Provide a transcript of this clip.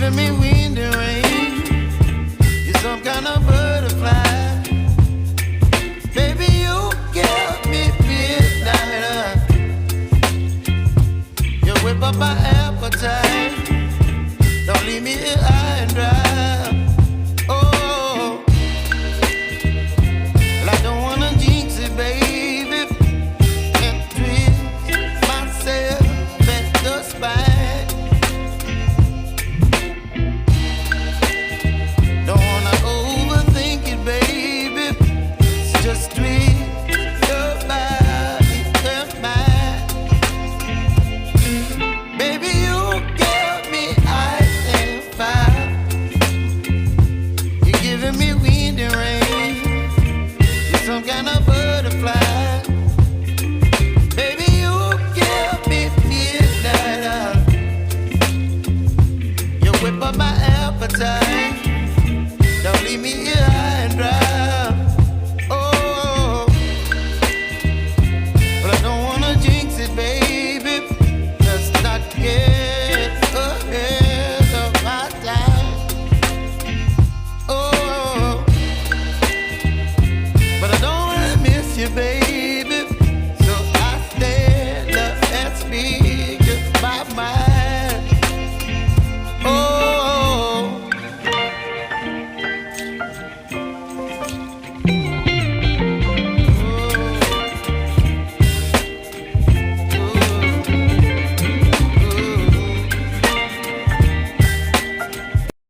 giving me wind and rain. You're some kind of butterfly. Baby, you give me midnight. You whip up my appetite. Don't leave me here high and dry. Oh, well, I don't wanna jinx it, baby, and twist myself at the spine. Don't wanna overthink it, baby. It's just twist your body and mine. Baby, you give me ice and fire. You're giving me wind and rain. You're some kind of butterfly. Baby, you give me midnight. You whip up my appetite. Don't leave me here.